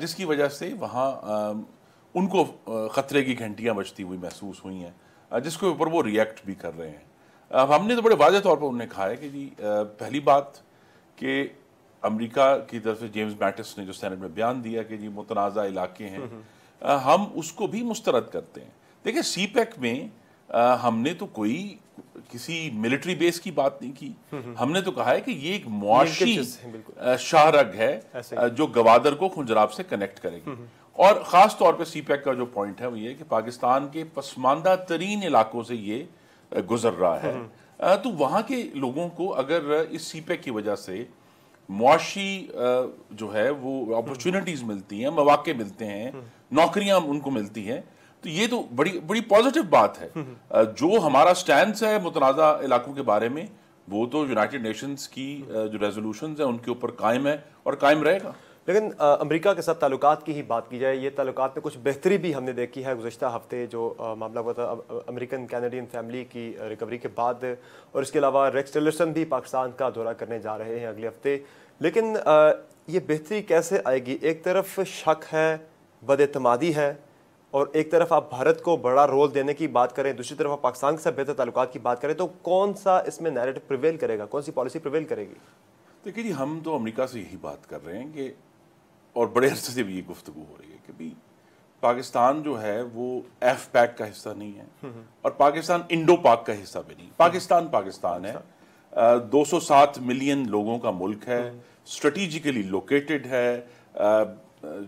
جس کی وجہ سے وہاں ان کو خطرے کی گھنٹیاں بجتی ہوئی محسوس ہوئی ہیں، جس کے اوپر وہ ریئیکٹ بھی کر رہے ہیں۔ اب ہم نے تو بڑے واضح طور پر انہوں نے کہا ہے کہ جی پہلی بات کہ امریکہ کی طرف سے جیمز میٹس نے جو سینٹ میں بیان دیا کہ جی متنازع علاقے ہیں، ہم اس کو بھی مسترد کرتے ہیں۔ دیکھیں سی پیک میں ہم نے تو کوئی کسی ملٹری بیس کی بات نہیں کی، ہم نے تو کہا ہے کہ یہ ایک معاشی شاہرگ ہے جو گوادر کو کھنجراب سے کنیکٹ کرے گی، اور خاص طور پہ سی پیک کا جو پوائنٹ ہے وہ یہ کہ پاکستان کے پسماندہ ترین علاقوں سے یہ گزر رہا ہے، تو وہاں کے لوگوں کو اگر اس سی پیک کی وجہ سے معاشی جو ہے وہ اپرچونٹیز ملتی ہیں، مواقع ملتے ہیں، نوکریاں ان کو ملتی ہیں، تو یہ تو بڑی پازیٹیو بات ہے۔ جو ہمارا سٹینس ہے متنازع علاقوں کے بارے میں وہ تو یونائٹڈ نیشنز کی جو ریزولوشنز ہیں ان کے اوپر قائم ہے اور قائم رہے گا۔ لیکن امریکہ کے ساتھ تعلقات کی ہی بات کی جائے، یہ تعلقات میں کچھ بہتری بھی ہم نے دیکھی ہے گزشتہ ہفتے جو معاملہ ہوا تھا امریکن کینیڈین فیملی کی ریکوری کے بعد، اور اس کے علاوہ ریکس ٹیلرسن بھی پاکستان کا دورہ کرنے جا رہے ہیں اگلے ہفتے۔ لیکن یہ بہتری کیسے آئے گی؟ ایک طرف شک ہے، بد اعتمادی ہے، اور ایک طرف آپ بھارت کو بڑا رول دینے کی بات کریں، دوسری طرف آپ پاکستان کے ساتھ بہتر تعلقات کی بات کریں، تو کون سا اس میں نیریٹو پریویل کرے گا؟ کون سی پالیسی پریویل کرے گی؟ دیکھیے جی ہم تو امریکہ سے یہی بات کر رہے ہیں کہ، اور بڑے عرصے سے بھی یہ گفتگو ہو رہی ہے کہ بھی پاکستان جو ہے وہ ایف پیک کا حصہ نہیں ہے، اور پاکستان انڈو پاک کا حصہ بھی نہیں۔ پاکستان ہے، 207 ملین لوگوں کا ملک ہے، اسٹریٹجیکلی لوکیٹڈ ہے،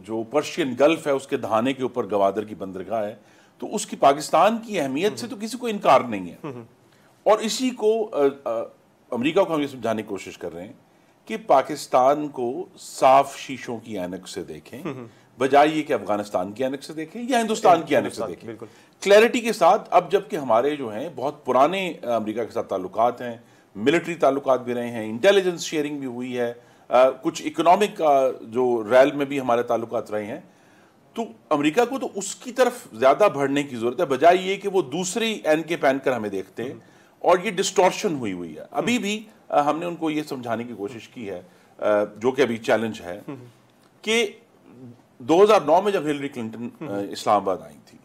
جو پرشین گلف ہے اس کے دہانے کے اوپر گوادر کی بندرگاہ ہے، تو اس کی پاکستان کی اہمیت سے تو کسی کو انکار نہیں ہے۔ اور اسی کو امریکہ کو ہم یہ سمجھانے کی کوشش کر رہے ہیں کہ پاکستان کو صاف شیشوں کی اینک سے دیکھیں، بجائے یہ کہ افغانستان کی اینک سے دیکھیں یا ہندوستان کی اینک سے دیکھیں، کلیئرٹی کے ساتھ۔ اب جبکہ ہمارے جو ہیں بہت پرانے امریکہ کے ساتھ تعلقات ہیں، ملٹری تعلقات بھی رہے ہیں، انٹیلیجنس شیئرنگ بھی ہوئی ہے، کچھ اکنامک جو ریل میں بھی ہمارے تعلقات رہے ہیں، تو امریکہ کو تو اس کی طرف زیادہ بڑھنے کی ضرورت ہے، بجائے یہ کہ وہ دوسری این کے پہن کر ہمیں دیکھتے ہیں، اور یہ ڈسٹورشن ہوئی ہے۔ ابھی بھی ہم نے ان کو یہ سمجھانے کی کوشش کی ہے، جو کہ ابھی چیلنج ہے، کہ 2009 میں جب ہلری کلنٹن اسلام آباد آئی تھی،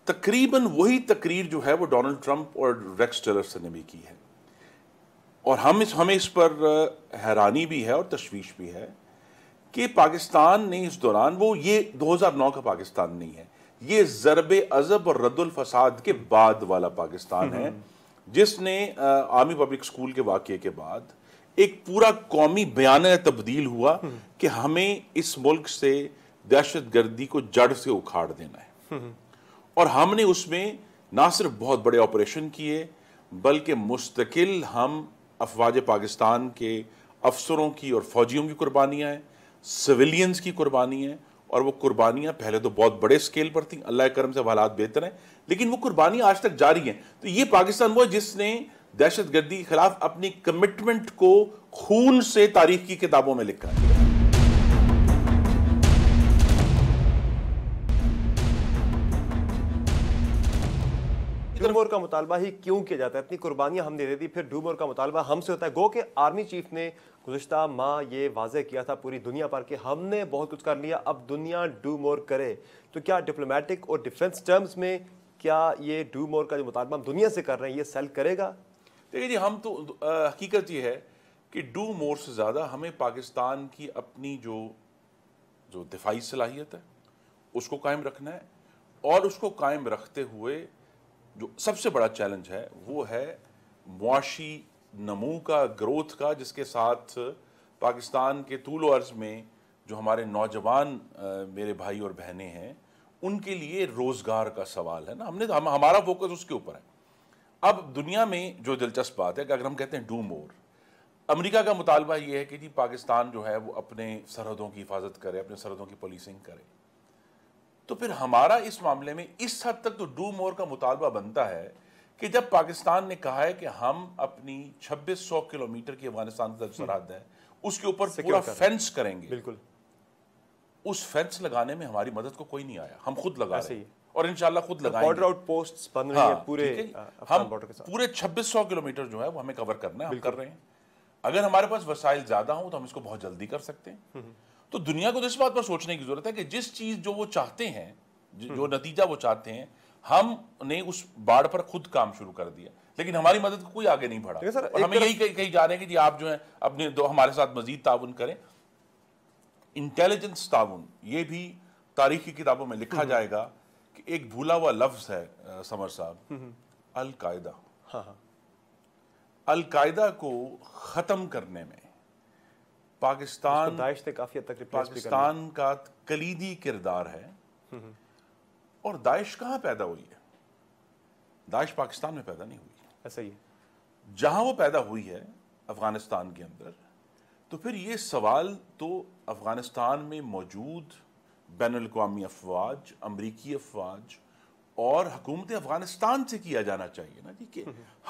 تقریباً وہی تقریر جو ہے وہ ڈونلڈ ٹرمپ اور ریکس ٹیلرسن نے بھی کی ہے، اور ہمیں اس پر حیرانی بھی ہے اور تشویش بھی ہے کہ پاکستان نے اس دوران، وہ یہ 2009 کا پاکستان نہیں ہے، یہ ضرب عضب اور رد الفساد کے بعد والا پاکستان ہے، جس نے آرمی پبلک سکول کے واقعے کے بعد ایک پورا قومی بیانیہ تبدیل ہوا کہ ہمیں اس ملک سے دہشت گردی کو جڑ سے اکھاڑ دینا ہے، اور ہم نے اس میں نہ صرف بہت بڑے آپریشن کیے بلکہ مستقل ہم افواج پاکستان کے افسروں کی اور فوجیوں کی قربانیاں ہیں، سویلینز کی قربانی ہیں، اور وہ قربانیاں پہلے تو بہت بڑے سکیل پر تھیں، اللہ کے کرم سے حالات بہتر ہیں، لیکن وہ قربانیاں آج تک جاری ہیں۔ تو یہ پاکستان وہ جس نے دہشت گردی کے خلاف اپنی کمٹمنٹ کو خون سے تاریخ کی کتابوں میں لکھا ہے۔ ڈو مور کا مطالبہ ہی کیوں کیا جاتا ہے؟ اتنی قربانیاں ہم نے دے دی، پھر ڈو مور کا مطالبہ ہم سے ہوتا ہے۔ گو کہ آرمی چیف نے گزشتہ ماہ یہ واضح کیا تھا پوری دنیا پر کہ ہم نے بہت کچھ کر لیا، اب دنیا ڈو مور کرے۔ تو کیا ڈپلومیٹک اور ڈیفنس ٹرمز میں کیا یہ ڈو مور کا جو مطالبہ ہم دنیا سے کر رہے ہیں یہ سیل کرے گا؟ دیکھیے جی ہم تو حقیقت یہ ہے کہ ڈو مور سے زیادہ ہمیں پاکستان کی اپنی جو دفاعی صلاحیت ہے اس کو قائم رکھنا ہے، اور اس کو قائم رکھتے ہوئے جو سب سے بڑا چیلنج ہے وہ ہے معاشی نمو کا، گروتھ کا، جس کے ساتھ پاکستان کے طول و عرض میں جو ہمارے نوجوان میرے بھائی اور بہنیں ہیں ان کے لیے روزگار کا سوال ہے نا، ہمارا فوکس اس کے اوپر ہے۔ اب دنیا میں جو دلچسپ بات ہے کہ اگر ہم کہتے ہیں ڈو مور، امریکہ کا مطالبہ یہ ہے کہ جی پاکستان جو ہے وہ اپنے سرحدوں کی حفاظت کرے، اپنے سرحدوں کی پولیسنگ کرے، تو پھر ہمارا اس معاملے میں اس حد تک تو ڈو مور کا مطالبہ بنتا ہے کہ جب پاکستان نے کہا ہے کہ ہم اپنی 2600 کلومیٹر کی افغانستان کی سرحد ہے اس کے اوپر پورا فینس کریں گے، بالکل اس فینس لگانے میں ہماری مدد کو کوئی نہیں آیا، ہم خود لگا رہے ہیں اور انشاءاللہ خود لگائیں گے۔ بارڈر آؤٹ پوسٹس بن رہی ہیں پورے ہم پورے 2600 کلومیٹر جو ہے وہ ہمیں کور کرنا ہے، ہم کر رہے ہیں۔ اگر ہمارے پاس وسائل زیادہ ہوں تو ہم اس کو بہت جلدی کر سکتے ہیں. تو دنیا کو اس بات پر سوچنے کی ضرورت ہے کہ جس چیز جو وہ چاہتے ہیں, جو نتیجہ وہ چاہتے ہیں, ہم نے اس باڑ پر خود کام شروع کر دیا, لیکن ہماری مدد کو کوئی آگے نہیں بڑھا. اور ہمیں یہی کہی جا رہے ہیں کہ جی آپ جو ہیں اپنے ہمارے ساتھ مزید تعاون کریں. انٹیلیجنس تعاون, یہ بھی تاریخ کی کتابوں میں لکھا جائے گا کہ ایک بھولا ہوا لفظ ہے سمر صاحب, القاعدہ. القاعدہ کو ختم کرنے میں پاکستان داعش نے کافی حد تک پاکستان کا کلیدی کردار ہے. اور داعش کہاں پیدا ہوئی ہے؟ داعش پاکستان میں پیدا نہیں ہوئی ہے. ایسا ہی ہے. جہاں وہ پیدا ہوئی ہے افغانستان کے اندر, تو پھر یہ سوال تو افغانستان میں موجود بین الاقوامی افواج, امریکی افواج اور حکومت افغانستان سے کیا جانا چاہیے نا جی, کہ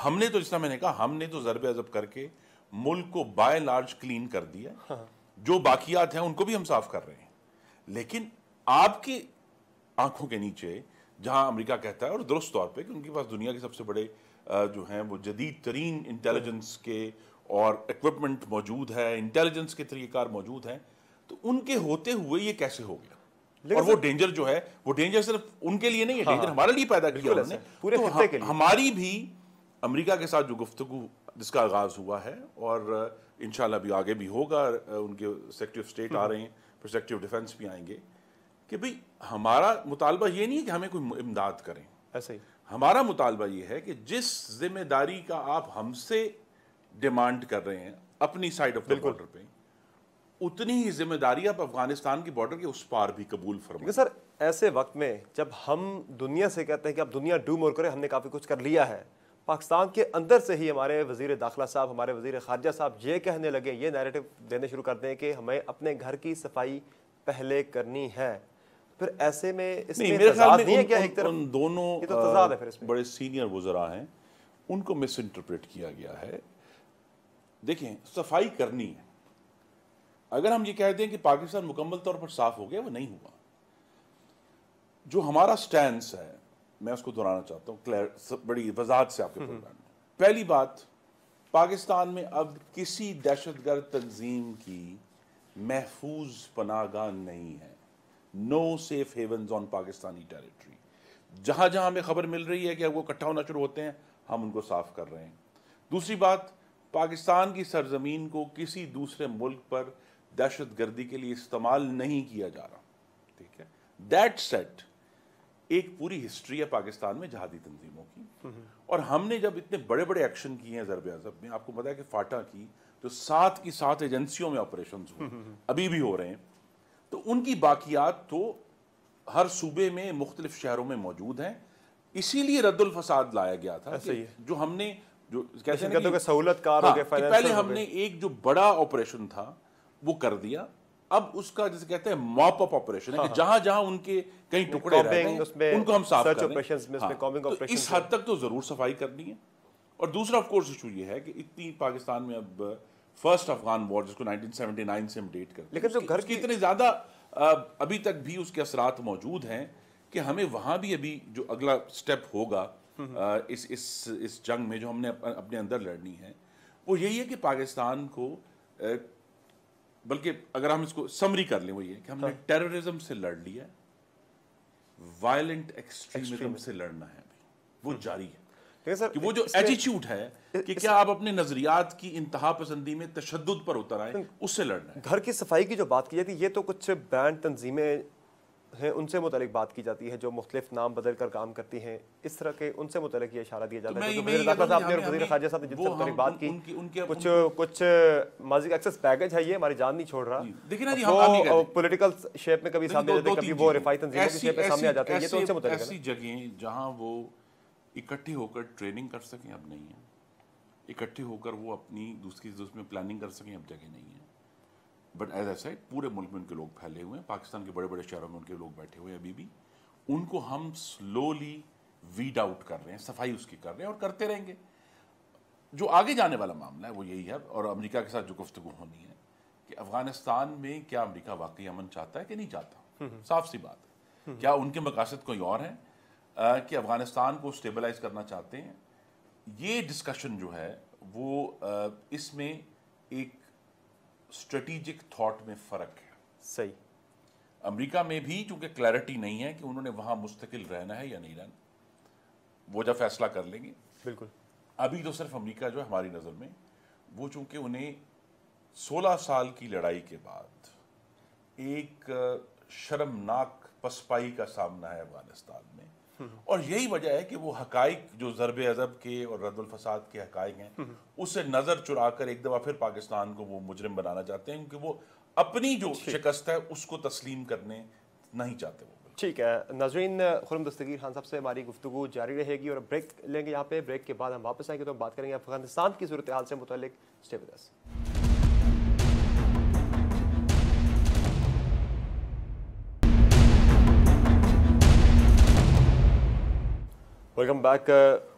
ہم نے تو, جس طرح میں نے کہا, ہم نے تو ضرب عضب کر کے ملک کو بائی لارج کلین کر دیا. جو باقیات ہیں ان کو بھی ہم صاف کر رہے ہیں, لیکن آپ کی آنکھوں کے نیچے جہاں امریکہ کہتا ہے, اور درست طور پہ, کہ ان کے پاس دنیا کے سب سے بڑے جو ہیں وہ جدید ترین انٹیلیجنس کے اور ایکوپمنٹ موجود ہے, انٹیلیجنس کے طریقہ کار موجود ہیں, تو ان کے ہوتے ہوئے یہ کیسے ہو گیا؟ اور وہ ڈینجر جو ہے, وہ ڈینجر صرف ان کے لیے نہیں ہے, ڈینجر ہمارے لیے پیدا کیا انہوں نے, پورے خطے کے لیے. ہماری بھی امریکہ کے ساتھ جو گفتگو جس کا آغاز ہوا ہے, اور انشاءاللہ بھی آگے بھی ہوگا, ان کے سیکریٹری آف اسٹیٹ آ رہے ہیں, پھر سیکریٹری آف ڈیفنس بھی آئیں گے, کہ بھئی ہمارا مطالبہ یہ نہیں ہے کہ ہمیں کوئی امداد کریں. ایسا ہی ہمارا مطالبہ یہ ہے کہ جس ذمہ داری کا آپ ہم سے ڈیمانڈ کر رہے ہیں اپنی سائڈ آف دا بارڈر پہ, اتنی ہی ذمہ داری آپ افغانستان کی بارڈر کے اس پار بھی قبول فرمائیں. سر ایسے وقت میں جب ہم دنیا سے کہتے ہیں کہ اب دنیا ڈو مور کرے, ہم نے کافی کچھ کر لیا ہے, پاکستان کے اندر سے ہی ہمارے وزیر داخلہ صاحب, ہمارے وزیر خارجہ صاحب یہ کہنے لگے, یہ نیریٹو دینے شروع کر دیں کہ ہمیں اپنے گھر کی صفائی پہلے کرنی ہے. پھر ایسے میں اس میں تضاد نہیں ہے کیا؟ ایک طرف ان دونوں یہ تو تضاد ہے پھر اس میں. بڑے سینئر وزراء ہیں, ان کو مس انٹرپریٹ کیا گیا ہے. دیکھیں, صفائی کرنی ہے. اگر ہم یہ کہہ دیں کہ پاکستان مکمل طور پر صاف ہو گیا, وہ نہیں ہوا. جو ہمارا سٹینس ہے, میں اس کو دہرانا چاہتا ہوں بڑی وضاحت سے آپ کے پروگرام میں. پہلی بات, پاکستان میں اب کسی دہشت گرد تنظیم کی محفوظ پناہ گاہ نہیں ہے. نو سیف ہیونز آن پاکستانی ٹیریٹری. جہاں جہاں ہمیں خبر مل رہی ہے کہ وہ اکٹھا ہونا شروع ہوتے ہیں, ہم ان کو صاف کر رہے ہیں. دوسری بات, پاکستان کی سرزمین کو کسی دوسرے ملک پر دہشت گردی کے لیے استعمال نہیں کیا جا رہا. ٹھیک ہے, دیٹ سیٹ ایک پوری ہسٹری ہے پاکستان میں جہادی تنظیموں کی, اور ہم نے جب اتنے بڑے بڑے ایکشن کیے ہیں ضرب عضب میں, آپ کو پتا ہے کہ فاٹا کی جو 7 کی 7 ایجنسیوں میں آپریشنز ہوئے, ابھی بھی ہو رہے ہیں, تو ان کی باقیات تو ہر صوبے میں مختلف شہروں میں موجود ہیں. اسی لیے رد الفساد لایا گیا تھا, جو ہم نے جو کیسے کہ سہولت کار ہو گئے, پہلے ہم نے ایک جو بڑا آپریشن تھا وہ کر دیا. اب اس کا جسے کہتے ہیں موپ اپ آپریشن ہے, کہ جہاں جہاں ان کے کئی ٹکڑے رہ گئے ان کو ہم صاف کر رہے ہیں. اس حد تک تو ضرور صفائی کرنی ہے. اور دوسرا آف کورس ایشو یہ ہے کہ اتنی پاکستان میں اب فرسٹ افغان وار, جس کو 1979 سے ہم ڈیٹ کرتے ہیں, لیکن جو گھر کی اتنے زیادہ ابھی تک بھی اس کے اثرات موجود ہیں کہ ہمیں وہاں بھی ابھی جو اگلا سٹیپ ہوگا اس جنگ میں جو ہم نے اپنے اندر لڑنی ہے, وہ یہی ہے کہ پاکستان کو, بلکہ اگر ہم اس کو سمری کر لیں, وہ یہ کہ ہم نے ٹیررزم سے لڑ لیا, وائلنٹ ایکسٹریمزم سے لڑنا ہے ابھی, وہ جاری ہے. کہ وہ جو ایٹیچیوڈ ہے کہ کیا آپ اپنے نظریات کی انتہا پسندی میں تشدد پر اتر آئے, اس سے لڑنا ہے. گھر کی صفائی کی جو بات کی جاتی ہے, یہ تو کچھ بینڈ تنظیمیں ہیں, ان سے متعلق بات کی جاتی ہے جو مختلف نام بدل کر کام کرتی ہیں, اس طرح کے ان سے متعلق یہ اشارہ دیا جاتا ہے. وزیر داخلہ صاحب نے اور وزیر خارجہ صاحب نے جن سے متعلق بات کی, کچھ ماضی کا ایکسس بیگیج ہے, یہ ہماری جان نہیں چھوڑ رہا. دیکھیں نا جی, وہ پولیٹیکل شیپ میں کبھی سامنے آتے ہیں, کبھی وہ رفائی تنظیموں کی شیپ میں سامنے آ جاتے ہیں. یہ تو ان سے متعلق ہے. ایسی جگہیں جہاں وہ اکٹھے ہو کر ٹریننگ کر سکیں, اب نہیں ہے. اکٹھے ہو کر وہ اپنی دوسری میں پلاننگ کر سکیں, اب جگہ نہیں ہے. بٹ ایز اے سیڈ, پورے ملک میں ان کے لوگ پھیلے ہوئے ہیں, پاکستان کے بڑے بڑے شہروں میں ان کے لوگ بیٹھے ہوئے ہیں ابھی بھی. ان کو ہم سلولی ویڈ آؤٹ کر رہے ہیں, صفائی اس کی کر رہے ہیں, اور کرتے رہیں گے. جو آگے جانے والا معاملہ ہے وہ یہی ہے, اور امریکہ کے ساتھ جو گفتگو ہونی ہے کہ افغانستان میں کیا امریکہ واقعی امن چاہتا ہے کہ نہیں چاہتا. صاف سی بات ہے, کیا ان کے مقاصد کوئی اور ہیں کہ افغانستان کو سٹیبلائز کرنا چاہتے ہیں. یہ ڈسکشن جو ہے وہ اس میں ایک اسٹریٹجک تھاٹ میں فرق ہے. صحیح. امریکہ میں بھی چونکہ کلیئرٹی نہیں ہے کہ انہوں نے وہاں مستقل رہنا ہے یا نہیں رہنا, وہ جب فیصلہ کر لیں گے. بالکل. ابھی تو صرف امریکہ جو ہے ہماری نظر میں, وہ چونکہ انہیں 16 سال کی لڑائی کے بعد ایک شرمناک پسپائی کا سامنا ہے افغانستان میں, اور یہی وجہ ہے کہ وہ حقائق جو ضرب عضب کے اور رد الفساد کے حقائق ہیں اسے نظر چرا کر ایک دفعہ پھر پاکستان کو وہ مجرم بنانا چاہتے ہیں, کیونکہ وہ اپنی جو شکست ہے اس کو تسلیم کرنے نہیں چاہتے. وہ ٹھیک ہے ناظرین, خرم دستگیر خان صاحب سے ہماری گفتگو جاری رہے گی اور بریک لیں گے یہاں پہ. بریک کے بعد ہم واپس آئیں گے تو ہم بات کریں گے افغانستان کی صورتحال سے متعلق. Stay with us. Welcome back.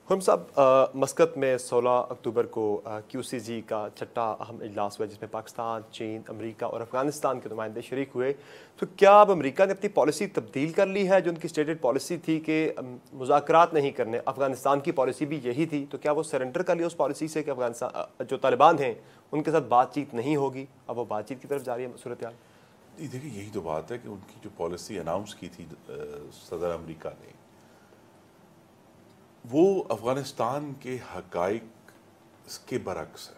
Khurram صاحب, مسقط میں 16 اکتوبر کو کیو سی جی کا چھٹا اہم اجلاس ہوا جس میں پاکستان, چین, امریکہ اور افغانستان کے نمائندے شریک ہوئے. تو کیا اب امریکہ نے اپنی پالیسی تبدیل کر لی ہے؟ جو ان کی اسٹیٹڈ پالیسی تھی کہ مذاکرات نہیں کرنے, افغانستان کی پالیسی بھی یہی تھی, تو کیا وہ سرنڈر کر لیا اس پالیسی سے کہ افغانستان جو طالبان ہیں ان کے ساتھ بات چیت نہیں ہوگی, اب وہ بات چیت کی طرف جا رہی ہے صورتحال؟ دیکھیں یہی تو بات ہے کہ ان کی جو پالیسی اناؤنس کی تھی صدر امریکہ نے, وہ افغانستان کے حقائق کے برعکس ہے.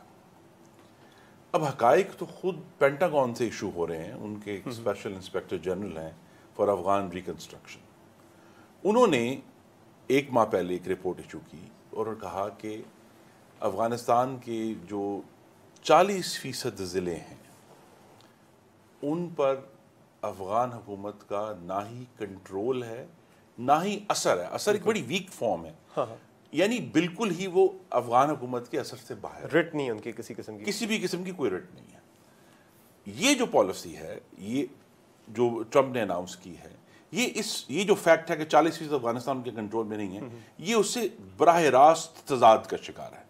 اب حقائق تو خود پینٹاگون سے ایشو ہو رہے ہیں, ان کے ایک اسپیشل انسپیکٹر جنرل ہیں فار افغان ریکنسٹرکشن. انہوں نے 1 ماہ پہلے ایک رپورٹ ایشو کی اور کہا کہ افغانستان کے جو 40% ضلع ہیں ان پر افغان حکومت کا نہ ہی کنٹرول ہے نہ ہی اثر ہے. اثر ایک بڑی ویک فارم ہے, یعنی بالکل ہی وہ افغان حکومت کے اثر سے باہر, رٹ نہیں ان کی کسی بھی قسم کی کوئی رٹ نہیں ہے. یہ جو پالیسی ہے, یہ جو ٹرمپ نے اناؤنس کی ہے, یہ جو فیکٹ ہے کہ 40% افغانستان کے کنٹرول میں نہیں ہے, یہ اس سے براہ راست تضاد کا شکار ہے.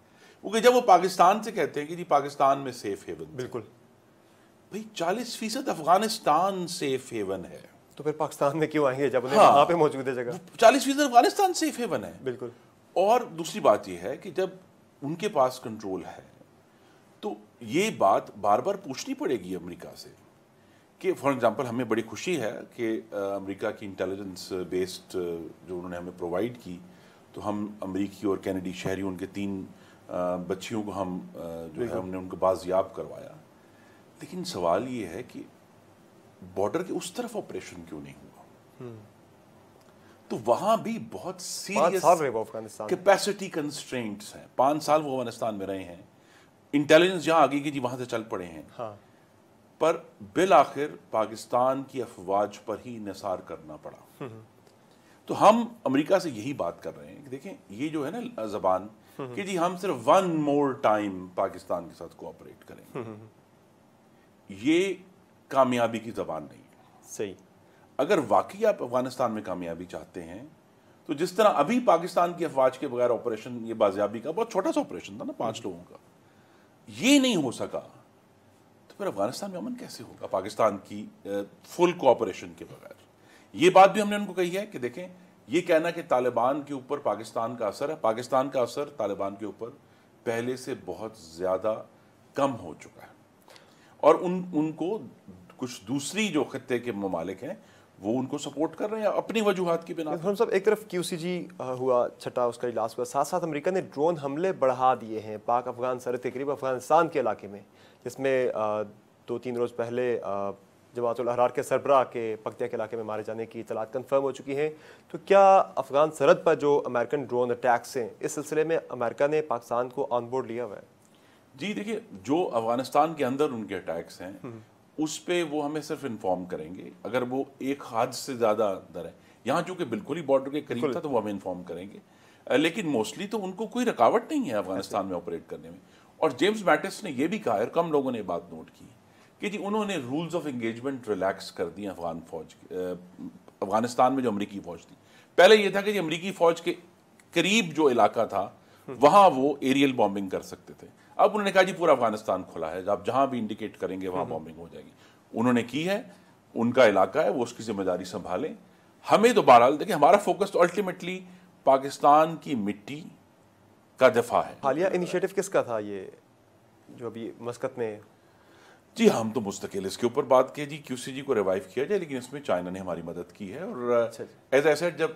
کیونکہ جب وہ پاکستان سے کہتے ہیں کہ جی پاکستان میں سیف ہیون, بالکل بھئی 40% افغانستان سیف ہیون ہے, تو پھر پاکستان میں کیوں آئیں گے جب انہیں وہاں پہ موجود ہے جگہ؟ 40% افغانستان سیف ہیون ہے. بالکل. اور دوسری بات یہ ہے کہ جب ان کے پاس کنٹرول ہے تو یہ بات بار بار پوچھنی پڑے گی امریکہ سے کہ فار ایگزامپل ہمیں بڑی خوشی ہے کہ امریکہ کی انٹیلیجنس بیسڈ جو انہوں نے ہمیں پرووائڈ کی, تو ہم امریکی اور کینیڈی شہری ان کے 3 بچیوں کو ہم جو ہے ہم نے ان کو بازیاب کروایا. لیکن سوال یہ ہے کہ بارڈر کے اس طرف آپریشن کیوں نہیں ہوا؟ تو وہاں بھی بہت سیریس کیپیسٹی کنسٹرینٹس ہیں. 5 سال وہ افغانستان میں رہے ہیں, انٹیلیجنس جہاں آگے کی جی وہاں سے چل پڑے ہیں, پر بالآخر پاکستان کی افواج پر ہی انحصار کرنا پڑا. تو ہم امریکہ سے یہی بات کر رہے ہیں کہ دیکھیں یہ جو ہے نا زبان کہ جی ہم صرف 1 more time پاکستان کے ساتھ کوآپریٹ کریں گے, یہ کامیابی کی زبان نہیں ہے. صحیح. اگر واقعی آپ افغانستان میں کامیابی چاہتے ہیں تو جس طرح ابھی پاکستان کی افواج کے بغیر آپریشن, یہ بازیابی کا بہت چھوٹا سا آپریشن تھا نا 5 لوگوں کا, یہ نہیں ہو سکا, تو پھر افغانستان میں امن کیسے ہوگا پاکستان کی فل کوآپریشن کے بغیر؟ یہ بات بھی ہم نے ان کو کہی ہے کہ دیکھیں یہ کہنا کہ طالبان کے اوپر پاکستان کا اثر ہے, پاکستان کا اثر طالبان کے اوپر پہلے سے بہت زیادہ کم ہو چکا ہے, اور ان کو کچھ دوسری جو خطے کے ممالک ہیں وہ ان کو سپورٹ کر رہے ہیں اپنی وجوہات کی بنا. ہم سب ایک طرف کیو سی جی ہوا چھٹا, اس کا اجلاس ہوا, ساتھ ساتھ امریکہ نے ڈرون حملے بڑھا دیے ہیں پاک افغان سرحد کے قریب افغانستان کے علاقے میں, جس میں 2-3 روز پہلے جماعت الاحرار کے سربراہ کے پکتیا کے علاقے میں مارے جانے کی اطلاعات کنفرم ہو چکی ہیں. تو کیا افغان سرحد پر جو امریکن ڈرون اٹیکس ہیں اس سلسلے میں امریکہ نے پاکستان کو آن بورڈ لیا ہوا ہے؟ جی دیکھیے, جو افغانستان کے اندر ان کے اٹیکس ہیں اس پہ وہ ہمیں صرف انفارم کریں گے اگر وہ 1 حد سے زیادہ در ہے. یہاں چونکہ بالکل ہی بارڈر کے قریب تھا تو وہ ہمیں انفارم کریں گے, لیکن موسٹلی تو ان کو کوئی رکاوٹ نہیں ہے افغانستان میں آپریٹ کرنے میں. اور جیمز میٹس نے یہ بھی کہا ہے, اور کم لوگوں نے بات نوٹ کی, کہ جی انہوں نے رولز آف انگیجمنٹ ریلیکس کر دیے افغان فوج افغانستان میں جو امریکی فوج تھی. پہلے یہ تھا کہ جی امریکی فوج کے قریب جو علاقہ تھا وہاں وہ ایریل بامبنگ کر سکتے تھے. اب انہوں نے کہا جی پورا افغانستان کھلا ہے, آپ جہاں بھی انڈیکیٹ کریں گے وہاں بامبنگ ہو جائے گی. انہوں نے کی ہے, ان کا علاقہ ہے, وہ اس کی ذمہ داری سنبھالیں. ہمیں تو بہرحال دیکھیں ہمارا فوکس تو الٹیمیٹلی پاکستان کی مٹی کا دفاع ہے. حالیہ انیشیٹو کس کا تھا یہ؟ جو ابھی مسقط میں؟ جی ہم تو مستقل اس کے اوپر بات کی جی QCG کو ریوائیو کیا جائے، لیکن اس میں چائنا نے ہماری مدد کی ہے، اور ایز اے سیڈ جب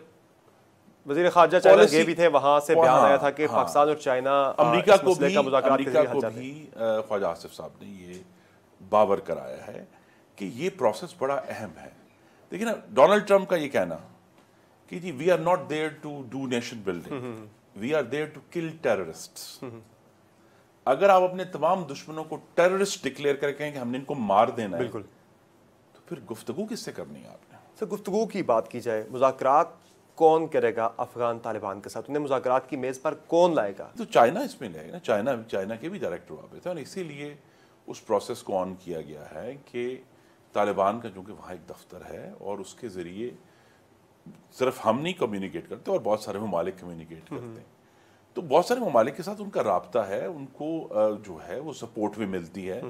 وزیر خارجہ چائنا گئے بھی تھے وہاں سے بیان آیا تھا کہ پاکستان اور چائنا امریکہ کو بھی خواجہ آصف صاحب نے یہ باور کرایا ہے کہ یہ پروسیس بڑا اہم ہے. دیکھیں نا ڈونلڈ ٹرمپ کا یہ کہنا کہ جی we are not there to do nation building, we are there to kill terrorists. اگر آپ اپنے تمام دشمنوں کو ٹیررسٹ ڈکلیئر کر کے کہیں کہ ہم نے ان کو مار دینا ہے، بالکل، تو پھر گفتگو کس سے کرنی ہے آپ نے؟ سر گفتگو کی بات کی جائے، مذاکرات کون کرے گا افغان طالبان کے ساتھ؟ انہیں مذاکرات کی میز پر کون لائے گا؟ تو چائنا اس میں لائے گا نا. چائنا کے بھی ڈائریکٹر وہاں پہ تھے، اور اسی لیے اس پروسیس کو آن کیا گیا ہے کہ طالبان کا چونکہ وہاں ایک دفتر ہے، اور اس کے ذریعے صرف ہم نہیں کمیونیکیٹ کرتے اور بہت سارے ممالک کمیونیکیٹ کرتے ہیں. تو بہت سارے ممالک کے ساتھ ان کا رابطہ ہے، ان کو جو ہے وہ سپورٹ بھی ملتی ہے.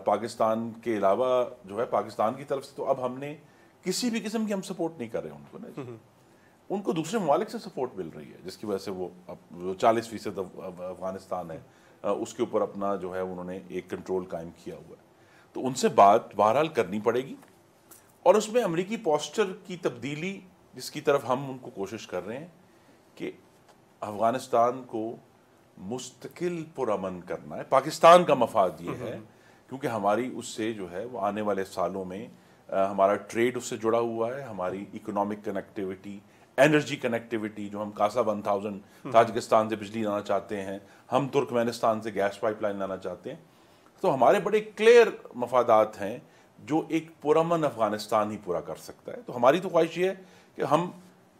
پاکستان کے علاوہ جو ہے پاکستان کی طرف سے تو اب ہم نے کسی بھی قسم کی ہم سپورٹ نہیں کر رہے ان کو نا، ان کو دوسرے ممالک سے سپورٹ مل رہی ہے، جس کی وجہ سے وہ 40% افغانستان ہے اس کے اوپر اپنا جو ہے انہوں نے ایک کنٹرول قائم کیا ہوا ہے. تو ان سے بات بہرحال کرنی پڑے گی، اور اس میں امریکی پوسچر کی تبدیلی جس کی طرف ہم ان کو کوشش کر رہے ہیں کہ افغانستان کو مستقل پرامن کرنا ہے. پاکستان کا مفاد یہ ہے کیونکہ ہماری اس سے جو ہے وہ آنے والے سالوں میں ہمارا ٹریڈ اس سے جڑا ہوا ہے، ہماری اکنامک کنیکٹیوٹی، انرجی کنیکٹیوٹی، جو ہم کاسا 1000 تاجکستان سے بجلی لانا چاہتے ہیں، ہم ترکمانستان سے گیس پائپ لائن لانا چاہتے ہیں. تو ہمارے بڑے کلیئر مفادات ہیں جو ایک پرامن افغانستان ہی پورا کر سکتا ہے. تو ہماری تو خواہش یہ ہے کہ ہم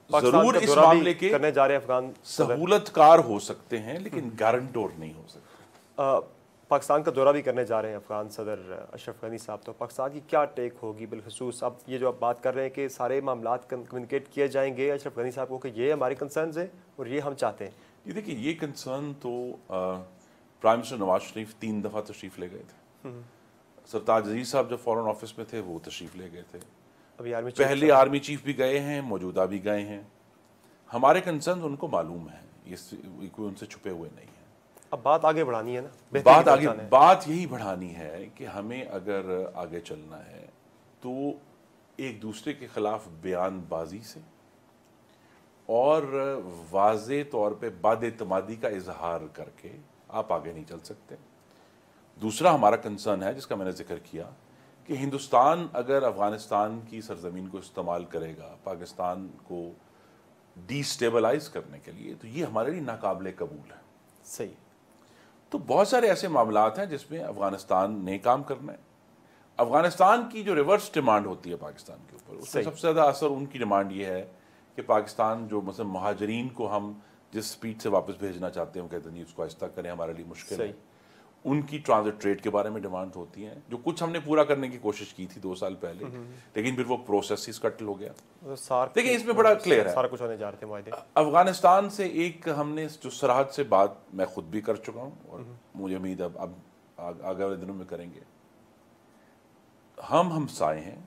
ضرور اس معاملے کے کرنے جا رہے ہیں افغان سہولت کار ہو سکتے ہیں، لیکن گارنٹور نہیں ہو سکتے. پاکستان کا دورہ بھی کرنے جا رہے ہیں افغان صدر اشرف غنی صاحب. تو پاکستان کی کیا ٹیک ہوگی بالخصوص اب یہ جو آپ بات کر رہے ہیں کہ سارے معاملات کمیونیکیٹ کیے جائیں گے اشرف غنی صاحب کو کہ یہ ہمارے کنسرنز ہیں اور یہ ہم چاہتے ہیں؟ یہ دیکھیں یہ کنسرن تو پرائم منسٹر نواز شریف 3 دفعہ تشریف لے گئے تھے. سرتاج عزیز صاحب جب فورن آفس میں تھے وہ تشریف لے گئے تھے. ابھی پہلے آرمی چیف بھی گئے ہیں، موجودہ بھی گئے ہیں. ہمارے کنسرن ان کو معلوم ہے، یہ کوئی ان سے چھپے ہوئے نہیں ہیں. اب بات آگے بڑھانی ہے نا، بات یہی بڑھانی ہے کہ ہمیں اگر آگے چلنا ہے تو ایک دوسرے کے خلاف بیان بازی سے اور واضح طور پہ بد اعتمادی کا اظہار کر کے آپ آگے نہیں چل سکتے. دوسرا ہمارا کنسرن ہے جس کا میں نے ذکر کیا کہ ہندوستان اگر افغانستان کی سرزمین کو استعمال کرے گا پاکستان کو ڈی سٹیبلائز کرنے کے لیے، تو یہ ہمارے لیے ناقابل قبول ہے. صحیح. تو بہت سارے ایسے معاملات ہیں جس میں افغانستان نے کام کرنا ہے. افغانستان کی جو ریورس ڈیمانڈ ہوتی ہے پاکستان کے اوپر، اس میں سب سے زیادہ اثر ان کی ڈیمانڈ یہ ہے کہ پاکستان جو مثلا مہاجرین کو ہم جس سپیڈ سے واپس بھیجنا چاہتے ہیں وہ کہتے ہیں اس کو آہستہ کریں، ہمارے لیے مشکل ہے. ان کی ٹرانزٹ ٹریڈ کے بارے میں ڈیمانڈ ہوتی ہیں جو کچھ ہم نے پورا کرنے کی کوشش کی تھی 2 سال پہلے، لیکن پھر وہ پروسیس ہی سکٹل ہو گیا. دیکھیں اس میں بڑا کلیئر ہے، سارا کچھ ہونے جا رہے تھے معاہدے. افغانستان سے ایک ہم نے جو سرحد سے بات میں خود بھی کر چکا ہوں اور مجھے امید اب آگے والے دنوں میں کریں گے. ہم ہمسائے ہیں،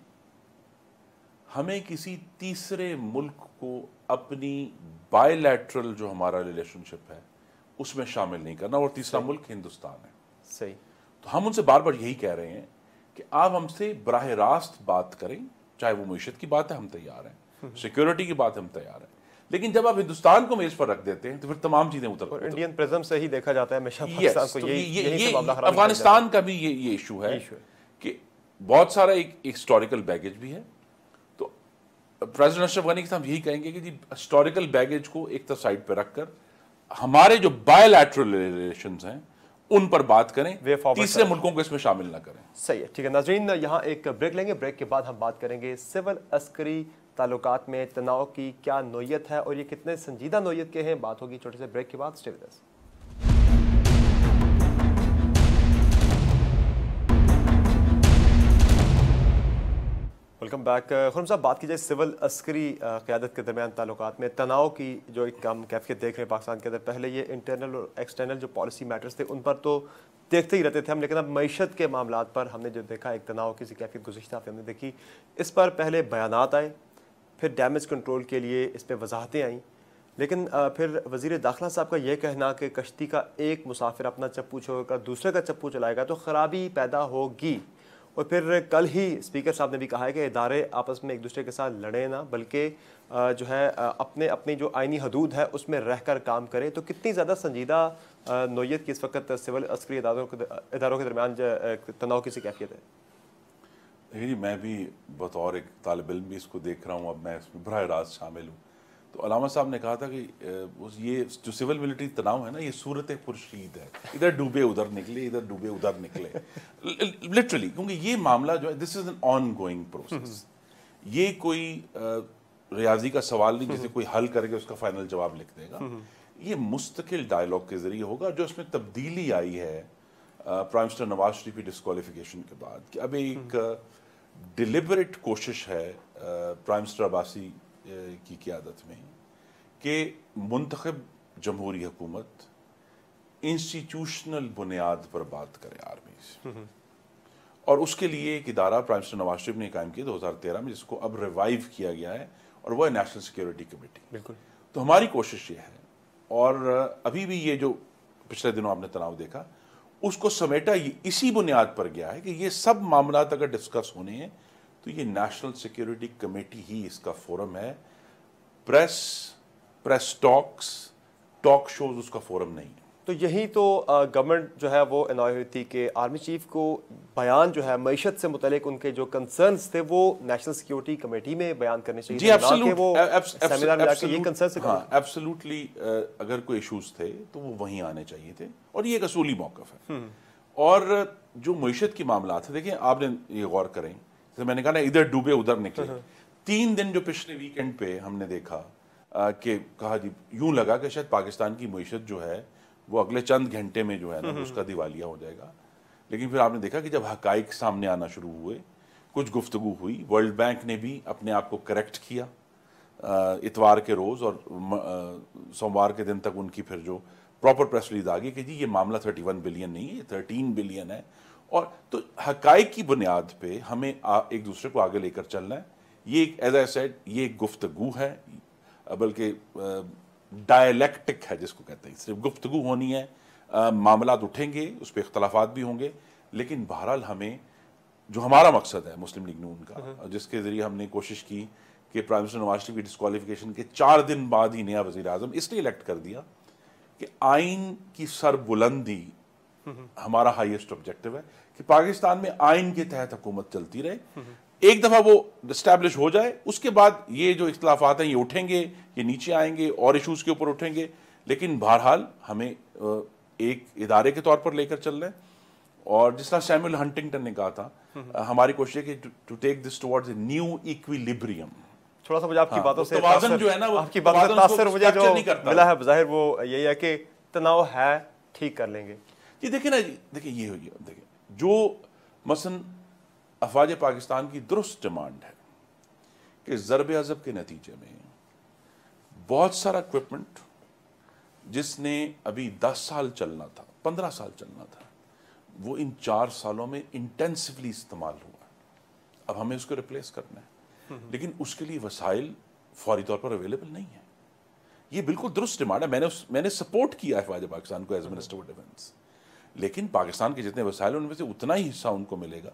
ہمیں کسی تیسرے ملک کو اپنی بائی لیٹرل جو ہمارا ریلیشن شپ ہے اس میں شامل نہیں کرنا، اور تیسرا ملک ہندوستان ہے. صحیح. تو ہم ان سے بار بار یہی کہہ رہے ہیں کہ آپ ہم سے براہ راست بات کریں، چاہے وہ معیشت کی بات ہے ہم تیار ہیں، سیکیورٹی کی بات ہم تیار ہیں، لیکن جب آپ ہندوستان کو میز پر رکھ دیتے ہیں تو پھر تمام چیزیں اور انڈین پرزم سے ہی دیکھا جاتا ہے ہمیشہ پاکستان کو یہ افغانستان کا بھی یہ ایشو ہے کہ بہت سارا ایک ہسٹوریکل بیگیج بھی ہے. تو پریزیڈنٹ اشرف غنی صاحب یہی کہیں گے کہ جی ہسٹوریکل بیگیج کو ایک طرف سائڈ پہ رکھ کر ہمارے جو بائی لیٹرل ریلیشنز ہیں ان پر بات کریں، تیسرے ملکوں کو اس میں شامل نہ کریں. صحیح ہے. ٹھیک ہے ناظرین، یہاں ایک بریک لیں گے. بریک کے بعد ہم بات کریں گے سول عسکری تعلقات میں تناؤ کی کیا نوعیت ہے اور یہ کتنے سنجیدہ نوعیت کے ہیں. بات ہوگی چھوٹے سے بریک کے بعد. Stay with us. Welcome back. Khurram صاحب، بات کی جائے سول عسکری قیادت کے درمیان تعلقات میں تناؤ کی جو ایک کم کیفیت دیکھ رہے ہیں پاکستان کے اندر. پہلے یہ انٹرنل اور ایکسٹرنل جو پالیسی میٹرز تھے ان پر تو دیکھتے ہی رہتے تھے ہم، لیکن اب معیشت کے معاملات پر ہم نے جو دیکھا ایک تناؤ کی کیفیت گزشتہ ہفتے ہم نے دیکھی. اس پر پہلے بیانات آئے، پھر ڈیمیج کنٹرول کے لیے اس پہ وضاحتیں آئیں، لیکن پھر وزیر داخلہ صاحب کا یہ کہنا کہ کشتی کا ایک مسافر اپنا چپو چھوڑ کر دوسرے کا چپو چلائے گا تو خرابی پیدا ہوگی، اور پھر کل ہی اسپیکر صاحب نے بھی کہا ہے کہ ادارے آپس میں ایک دوسرے کے ساتھ لڑیں نہ، بلکہ جو ہے اپنی جو آئینی حدود ہے اس میں رہ کر کام کریں. تو کتنی زیادہ سنجیدہ نوعیت کی اس وقت سول عسکری اداروں کے درمیان تناؤ کی سی کیفیت ہے؟ دیکھیے جی، میں بھی بطور ایک طالب علم بھی اس کو دیکھ رہا ہوں، اب میں اس میں براہ راست شامل ہوں. تو علامہ صاحب نے کہا تھا کہ یہ جو سول ملٹری تناؤ ہے نا، یہ صورت پرشید ہے، ادھر ڈوبے ادھر نکلے، ادھر ڈوبے ادھر نکلے لٹرلی. کیونکہ یہ معاملہ جو ہے this is an ongoing process. یہ کوئی ریاضی کا سوال نہیں جسے کوئی حل کر کے اس کا فائنل جواب لکھ دے گا. یہ مستقل ڈائلاگ کے ذریعے ہوگا. جو اس میں تبدیلی آئی ہے پرائم منسٹر نواز شریف کی ڈسکوالیفیکیشن کے بعد، کہ اب ایک ڈیلیبریٹ کوشش ہے پرائم منسٹر عباسی کی قیادت میں کہ منتخب جمہوری حکومت انسٹیٹیوشنل بنیاد پر بات کرے آرمی سے. اور اس کے لیے ایک ادارہ پرائم منسٹر نواز شریف نے قائم کیا 2013 میں، جس کو اب ریوائیو کیا گیا ہے، اور وہ ہے نیشنل سیکیورٹی کمیٹی. بالکل. تو ہماری کوشش یہ ہے، اور ابھی بھی یہ جو پچھلے دنوں آپ نے تناؤ دیکھا، اس کو سمیٹا اسی بنیاد پر گیا ہے کہ یہ سب معاملات اگر ڈسکس ہونے ہیں تو یہ نیشنل سیکیورٹی کمیٹی ہی اس کا فورم ہے. پریس ٹاک شوز اس کا فورم نہیں ہے. تو یہی تو گورنمنٹ جو ہے وہ انوائے ہوئی تھی کہ آرمی چیف کو بیان جو ہے معیشت سے متعلق ان کے جو کنسرنز تھے وہ نیشنل سیکیورٹی کمیٹی میں بیان کرنے چاہیے. جی ایبسولوٹلی اگر کوئی ایشوز تھے تو وہ وہیں آنے چاہیے تھے، اور یہ ایک اصولی موقف ہے. اور جو معیشت کی معاملات ہیں، دیکھیں آپ نے یہ غور کریں، جیسے میں نے کہا نا ادھر ڈوبے ادھر نکلے. 3 دن جو پچھلے ویکینڈ پہ ہم نے دیکھا کہ کہا جی یوں لگا کہ شاید پاکستان کی معیشت جو ہے وہ اگلے چند گھنٹے میں جو ہے نا اس کا دیوالیہ ہو جائے گا. لیکن پھر آپ نے دیکھا کہ جب حقائق سامنے آنا شروع ہوئے، کچھ گفتگو ہوئی، ورلڈ بینک نے بھی اپنے آپ کو کریکٹ کیا اتوار کے روز، اور سوموار کے دن تک ان کی پھر جو پراپر پریس ریلیز آ گئی کہ جی یہ معاملہ 31 بلین نہیں ہے، یہ 13 بلین ہے. اور تو حقائق کی بنیاد پہ ہمیں ایک دوسرے کو آگے لے کر چلنا ہے. یہ ایز آئی سیڈ یہ ایک گفتگو ہے، بلکہ ڈائلیکٹک ہے جس کو کہتے ہیں. صرف گفتگو ہونی ہے، معاملات اٹھیں گے، اس پہ اختلافات بھی ہوں گے، لیکن بہرحال ہمیں جو ہمارا مقصد ہے مسلم لیگ نون کا، جس کے ذریعے ہم نے کوشش کی کہ پرائم منسٹر نواز شریف کی ڈسکوالیفیکیشن کے 4 دن بعد ہی نیا وزیر اعظم اس لیے الیکٹ کر دیا کہ آئین کی سر بلندی ہمارا ہائیسٹ آبجیکٹو ہے، کہ پاکستان میں آئین کے تحت حکومت چلتی رہے. ایک دفعہ وہ اسٹیبلش ہو جائے، اس کے بعد یہ جو اختلافات ہیں یہ اٹھیں گے، یہ نیچے آئیں گے، اور ایشوز کے اوپر اٹھیں گے، لیکن بہرحال ہمیں ایک ادارے کے طور پر لے کر چل رہے ہیں. اور جس طرح سیموئل ہنٹنگٹن نے کہا تھا، ہماری کوشش ہے کہ to take this towards a new equilibrium. تھوڑا سا مجھے آپ کی باتوں سے توازن جو ہے نا، آپ کی باتوں سے تاثر مجھے جو ملا ہے بظاہر وہ یہی ہے کہ تناؤ ہے، ٹھیک کر لیں گے. جی دیکھیں نا، جی دیکھیں یہ ہوئی، دیکھیں جو مثلا افواج پاکستان کی درست ڈیمانڈ ہے کہ ضرب عضب کے نتیجے میں بہت سارا اکوپمنٹ جس نے ابھی 10 سال چلنا تھا، 15 سال چلنا تھا، وہ ان 4 سالوں میں انٹینسولی استعمال ہوا. اب ہمیں اس کو ریپلیس کرنا ہے، لیکن اس کے لیے وسائل فوری طور پر اویلیبل نہیں ہیں. یہ بالکل درست ڈیمانڈ ہے. میں نے سپورٹ کیا ہے افواج پاکستان کو ایز منسٹر آف ڈیفنس، لیکن پاکستان کے جتنے وسائل ہیں ان میں سے اتنا ہی حصہ ان کو ملے گا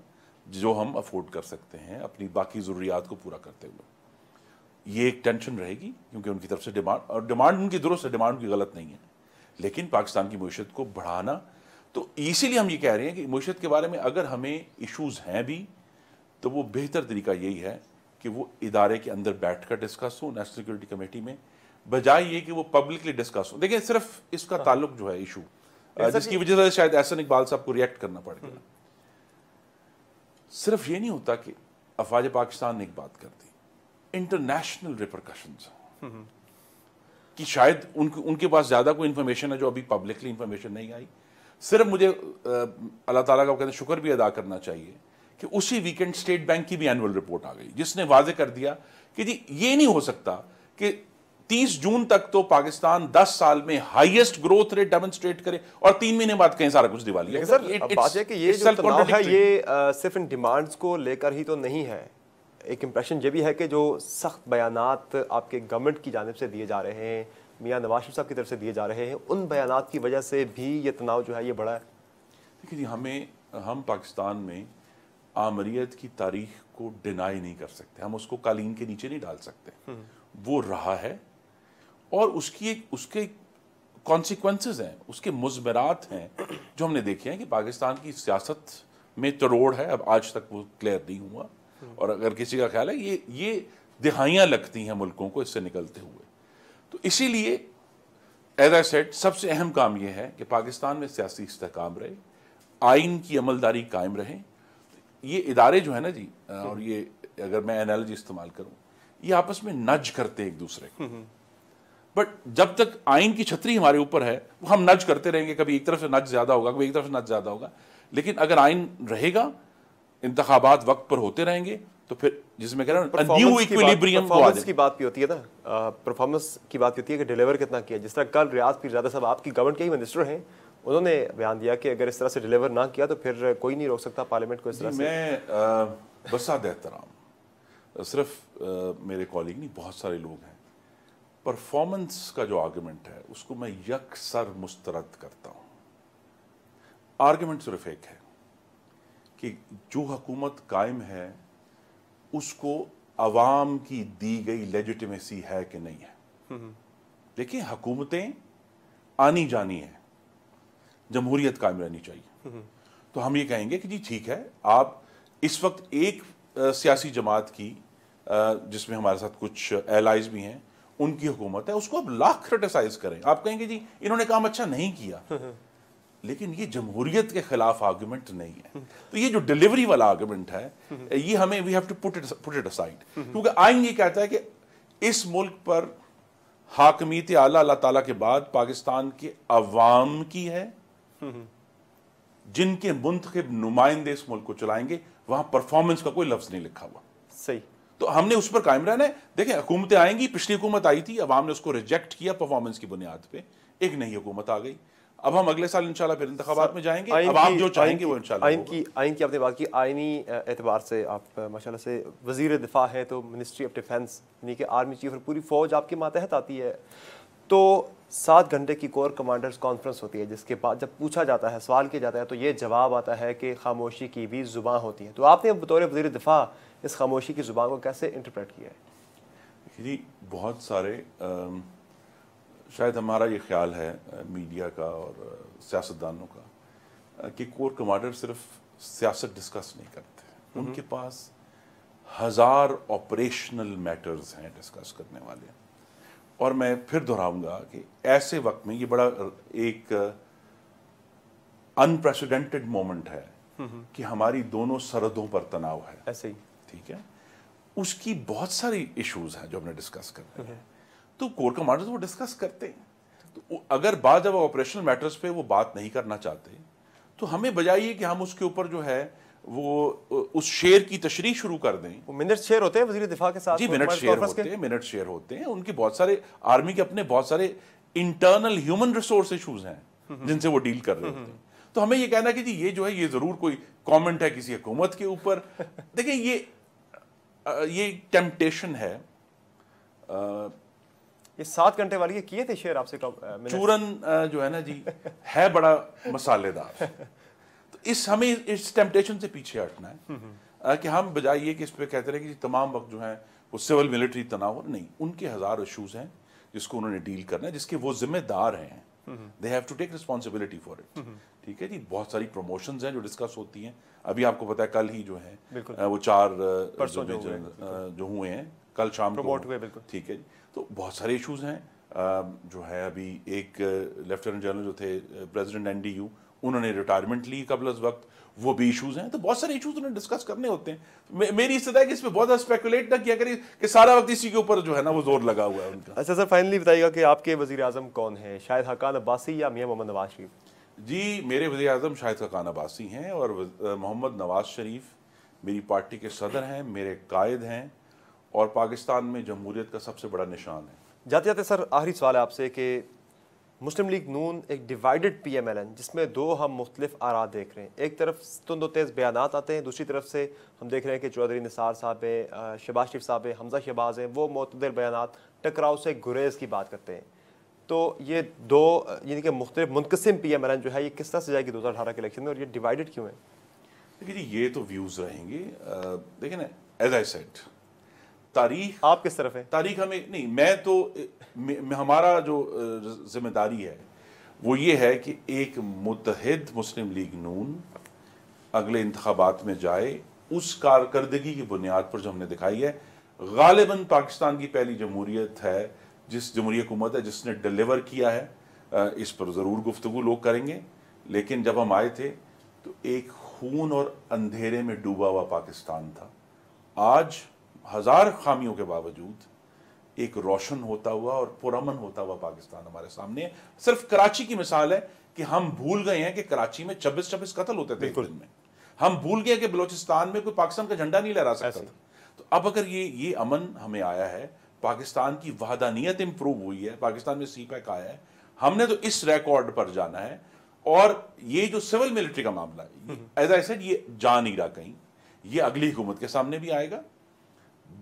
جو ہم افورڈ کر سکتے ہیں اپنی باقی ضروریات کو پورا کرتے ہوئے. یہ ایک ٹینشن رہے گی کیونکہ ان کی طرف سے ڈیمانڈ، اور ڈیمانڈ ان کی درست ہے، ڈیمانڈ کی غلط نہیں ہے، لیکن پاکستان کی معیشت کو بڑھانا. تو اسی لیے ہم یہ کہہ رہے ہیں کہ معیشت کے بارے میں اگر ہمیں ایشوز ہیں بھی تو وہ بہتر طریقہ یہی ہے کہ وہ ادارے کے اندر بیٹھ کر ڈسکس ہو نیشنل سیکورٹی کمیٹی میں، بجائے یہ کہ وہ پبلکلی ڈسکس ہو. دیکھیں صرف اس کا تعلق جو ہے ایشو، جس کی وجہ سے شاید احسن اقبال صاحب کو ریئیکٹ کرنا پڑ گیا، صرف یہ نہیں ہوتا کہ افواج پاکستان نے ایک بات کر دی، انٹرنیشنل ریپرکشنز کہ شاید ان کے پاس زیادہ کوئی انفارمیشن ہے جو ابھی پبلکلی انفارمیشن نہیں آئی. صرف مجھے اللہ تعالیٰ کا کہتے ہیں شکر بھی ادا کرنا چاہیے کہ اسی ویکینڈ اسٹیٹ بینک کی بھی اینول رپورٹ آ گئی جس نے واضح کر دیا کہ جی یہ نہیں ہو سکتا کہ 30 جون تک تو پاکستان 10 سال میں ہائیسٹ گروتھ ریٹ ڈیمونسٹریٹ کرے اور 3 مہینے بعد کہیں سارا کچھ دیوالی ہے. سر بات یہ کہ یہ جو تناؤ ہے یہ صرف ان ڈیمانڈز کو لے کر ہی تو نہیں ہے. ایک امپریشن یہ بھی ہے کہ جو سخت بیانات آپ کے گورنمنٹ کی جانب سے دیے جا رہے ہیں میاں نواز شریف صاحب کی طرف سے دیے جا رہے ہیں، ان بیانات کی وجہ سے بھی یہ تناؤ جو ہے یہ بڑھا ہے؟ دیکھیے جی، ہم پاکستان میں آمریت کی تاریخ کو ڈینائی نہیں کر سکتے، ہم اس کو قالین کے نیچے نہیں ڈال سکتے. وہ رہا ہے اور اس کے کانسیکوینسز ہیں، اس کے مضمرات ہیں جو ہم نے دیکھے ہیں کہ پاکستان کی سیاست میں تروڑ ہے. اب آج تک وہ کلیئر نہیں ہوا، اور اگر کسی کا خیال ہے یہ دہائیاں لگتی ہیں ملکوں کو اس سے نکلتے ہوئے. تو اسی لیے ایز آئی سیڈ سب سے اہم کام یہ ہے کہ پاکستان میں سیاسی استحکام رہے، آئین کی عملداری قائم رہے. یہ ادارے جو ہیں نا جی، اور یہ اگر میں انالوجی استعمال کروں، یہ آپس میں نج کرتے ایک دوسرے کو. بٹ جب تک آئین کی چھتری ہمارے اوپر ہے وہ ہم نج کرتے رہیں گے. کبھی ایک طرف سے نج زیادہ ہوگا، کبھی ایک طرف سے نج زیادہ ہوگا. لیکن اگر آئین رہے گا، انتخابات وقت پر ہوتے رہیں گے، تو پھر جس میں کہہ رہا ہوں نیو ایکویلیبریم کی بات بھی ہوتی ہے نا، پرفارمنس کی بات ہوتی ہے کہ ڈیلیور کتنا کیا. جس طرح کل ریاض پیرزادہ صاحب آپ کی گورنمنٹ کے ہی منسٹر ہیں، انہوں نے بیان دیا کہ اگر اس طرح سے ڈیلیور نہ کیا تو پھر کوئی نہیں روک سکتا پارلیمنٹ کو اس طرح سے. میں بساد احترام، صرف میرے کالیگ نہیں، بہت سارے لوگ ہیں، پرفارمنس کا جو آرگومنٹ ہے اس کو میں یکسر مسترد کرتا ہوں. آرگومنٹ صرف ایک ہے کہ جو حکومت قائم ہے اس کو عوام کی دی گئی لیجیٹیمیسی ہے کہ نہیں ہے. دیکھیں، حکومتیں آنی جانی ہیں، جمہوریت قائم رہنی چاہیے. تو ہم یہ کہیں گے کہ جی ٹھیک ہے، آپ اس وقت ایک سیاسی جماعت کی جس میں ہمارے ساتھ کچھ ایلائز بھی ہیں، ان کی حکومت ہے، اس کو آپ لاکھ کرٹیسائز کریں. آپ کہیں گے جی انہوں نے کام اچھا نہیں کیا، لیکن یہ جمہوریت کے خلاف آرگومنٹ نہیں ہے. تو یہ جو ڈیلیوری والا آرگومنٹ ہے، یہ ہمیں we have to put it aside. کیونکہ آئین یہ کہتا ہے کہ اس ملک پر حاکمیت اعلیٰ اللہ تعالیٰ کے بعد پاکستان کے عوام کی ہے، جن کے منتخب نمائندے اس ملک کو چلائیں گے. وہاں پرفارمنس کا کوئی لفظ نہیں لکھا ہوا. صحیح. تو ہم نے اس پر قائم رہنا ہے. دیکھیں، حکومتیں آئیں گی، پچھلی حکومت آئی تھی، عوام نے اس کو ریجیکٹ کیا پرفارمنس کی بنیاد پہ. ایک نئی حکومت آ گئی. اب ہم اگلے سال انشاءاللہ پھر انتخابات میں جائیں گے. اب آپ جو چاہیں گے وہ انشاءاللہ ہوگا. آئین کی آپ نے بات کی، آئینی اعتبار سے آپ ماشاءاللہ سے وزیر دفاع ہیں، تو منسٹری آف ڈیفینس یعنی کہ آرمی چیف اور پوری فوج آپ کے ماتحت آتی ہے. تو 7 گھنٹے کی کور کمانڈرز کانفرنس ہوتی ہے، جس کے بعد جب پوچھا جاتا ہے، سوال کیا جاتا ہے، تو یہ جواب آتا ہے کہ خاموشی کی بھی زبان ہوتی ہے. تو آپ نے بطور وزیر دفاع اس خاموشی کی زبان کو کیسے انٹرپریٹ کیا ہے؟ جی بہت سارے شاید ہمارا یہ خیال ہے میڈیا کا اور سیاستدانوں کا کہ کور کمانڈر صرف سیاست ڈسکس نہیں کرتے. ان کے پاس 1000 آپریشنل میٹرز ہیں ڈسکس کرنے والے. اور میں پھر دہراؤں گا کہ ایسے وقت میں یہ بڑا ایک انپریسیڈنٹڈ مومنٹ ہے کہ ہماری دونوں سرحدوں پر تناؤ ہے. ایسے ہی ٹھیک ہے، اس کی بہت ساری ایشوز ہیں جو ہم نے ڈسکس کرنے ہیں. تو کور کمانڈرز وہ ڈسکس کرتے ہیں. تو اگر بعض جب آپریشنل میٹرز پہ وہ بات نہیں کرنا چاہتے، تو ہمیں بجائے یہ کہ ہم اس کے اوپر جو ہے وہ اس شیئر کی تشریح شروع کر دیں. وہ منٹ شیئر ہوتے ہیں وزیر دفاع کے ساتھ؟ جی منٹ شیئر ہوتے ہیں. ان کے بہت سارے آرمی کے اپنے بہت سارے انٹرنل ہیومن ریسورس ایشوز ہیں جن سے وہ ڈیل کر رہے ہوتے ہیں. تو ہمیں یہ کہنا کہ جی یہ جو ہے یہ ضرور کوئی کامنٹ ہے کسی حکومت کے اوپر. دیکھیں یہ ٹیمپٹیشن ہے. یہ 7 گھنٹے والی یہ کیے تھے شیئر آپ سے چورن جو ہے نا جی ہے بڑا مسالے دار. تو ہمیں اس ٹیمپٹیشن سے پیچھے ہٹنا ہے کہ ہم بجائے یہ کہ اس پہ کہتے رہے کہ تمام وقت جو ہے وہ سول ملٹری تناؤ نہیں. ان کے 1000 ایشوز ہیں جس کو انہوں نے ڈیل کرنا ہے، جس کے وہ ذمہ دار ہیں. They have to take responsibility for it. ٹھیک ہے جی. بہت ساری پروموشنز ہیں جو ڈسکس ہوتی ہیں. ابھی آپ کو پتا ہے کل ہی جو ہے وہ 4 جو ہوئے ہیں کل شام کو. ٹھیک ہے جی. تو بہت سارے ایشوز ہیں جو ہے. ابھی ایک لیفٹیننٹ جنرل جو تھے پریزیڈنٹ NDU، انہوں نے ریٹائرمنٹ لی قبل از وقت. وہ بھی ایشوز ہیں. تو بہت سارے ایشوز انہیں ڈسکس کرنے ہوتے ہیں. میری استدعا ہے کہ اس پہ بہت زیادہ اسپیکولیٹ نہ کیا کریں کہ سارا وقت اسی کے اوپر جو ہے نا وہ زور لگا ہوا ہے ان کا. اچھا سر، فائنلی بتائیے گا کہ آپ کے وزیر اعظم کون ہیں؟ شاہد حقان عباسی یا میاں محمد نواز شریف؟ جی میرے وزیر اعظم شاہد حقان عباسی ہیں، اور محمد نواز شریف میری پارٹی کے صدر ہیں، میرے قائد ہیں، اور پاکستان میں جمہوریت کا سب سے بڑا نشان ہے. جاتے جاتے سر آخری سوال ہے آپ سے کہ مسلم لیگ نون ایک ڈیوائیڈڈ PMLN جس میں 2 ہم مختلف آراء دیکھ رہے ہیں. ایک طرف تند و تیز بیانات آتے ہیں، دوسری طرف سے ہم دیکھ رہے ہیں کہ چودھری نثار صاحب ہیں، شہباز شریف صاحب ہیں، حمزہ شہباز ہیں، وہ معتدل بیانات ٹکراؤ سے گریز کی بات کرتے ہیں. تو یہ دو یعنی کہ مختلف منقسم پی ایم ایل این جو ہے یہ کس طرح سے جائے گی 2018 کے الیکشن میں، اور یہ ڈیوائیڈڈ کیوں ہے؟ دیکھیے جی یہ تو ویوز رہیں گے، دیکھیں نا ایز آئی سیڈ تاریخ، آپ کس طرف ہیں؟ تاریخ ہمیں نہیں، میں تو ہمارا جو ذمہ داری ہے وہ یہ ہے کہ ایک متحد مسلم لیگ نون اگلے انتخابات میں جائے، اس کارکردگی کی بنیاد پر جو ہم نے دکھائی ہے۔ غالباً پاکستان کی پہلی جمہوریت ہے، جس جمہوری حکومت ہے جس نے ڈیلیور کیا ہے، اس پر ضرور گفتگو لوگ کریں گے، لیکن جب ہم آئے تھے تو ایک خون اور اندھیرے میں ڈوبا ہوا پاکستان تھا۔ آج ہزار خامیوں کے باوجود ایک روشن ہوتا ہوا اور پرامن ہوتا ہوا پاکستان ہمارے سامنے ہے۔ صرف کراچی کی مثال ہے کہ ہم بھول گئے ہیں کہ کراچی میں 26 قتل ہوتے تھے ایک دن میں، ہم بھول گئے کہ بلوچستان میں کوئی پاکستان کا جھنڈا نہیں لہرا سکتا تھا۔ تو اب اگر یہ امن ہمیں آیا ہے، پاکستان کی وحدانیت امپروو ہوئی ہے، پاکستان میں سی پیک آیا ہے، ہم نے تو اس ریکارڈ پر جانا ہے۔ اور یہ جو سول ملٹری کا معاملہ ہے، ایز آئی سیڈ، یہ جا نہیں رہا کہیں، یہ اگلی حکومت کے سامنے بھی آئے گا۔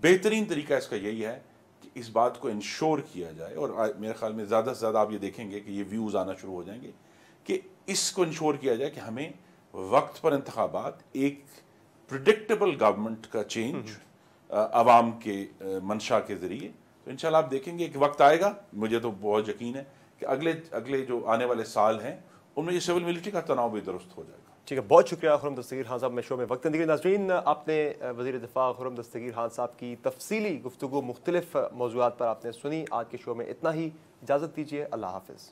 بہترین طریقہ اس کا یہی ہے کہ اس بات کو انشور کیا جائے، اور میرے خیال میں زیادہ سے زیادہ آپ یہ دیکھیں گے کہ یہ ویوز آنا شروع ہو جائیں گے، کہ اس کو انشور کیا جائے کہ ہمیں وقت پر انتخابات، ایک پریڈکٹیبل گورنمنٹ کا چینج عوام کے منشا کے ذریعے۔ تو انشاءاللہ آپ دیکھیں گے کہ وقت آئے گا، مجھے تو بہت یقین ہے کہ اگلے جو آنے والے سال ہیں ان میں یہ سول ملٹری کا تناؤ بھی درست ہو جائے گا۔ ٹھیک ہے، بہت شکریہ خرم دستگیر خان صاحب، میں شو میں وقت دینے کے لیے۔ ناظرین، آپ نے وزیر دفاع خرم دستگیر خان صاحب کی تفصیلی گفتگو مختلف موضوعات پر آپ نے سنی۔ آج کے شو میں اتنا ہی، اجازت دیجیے، اللہ حافظ۔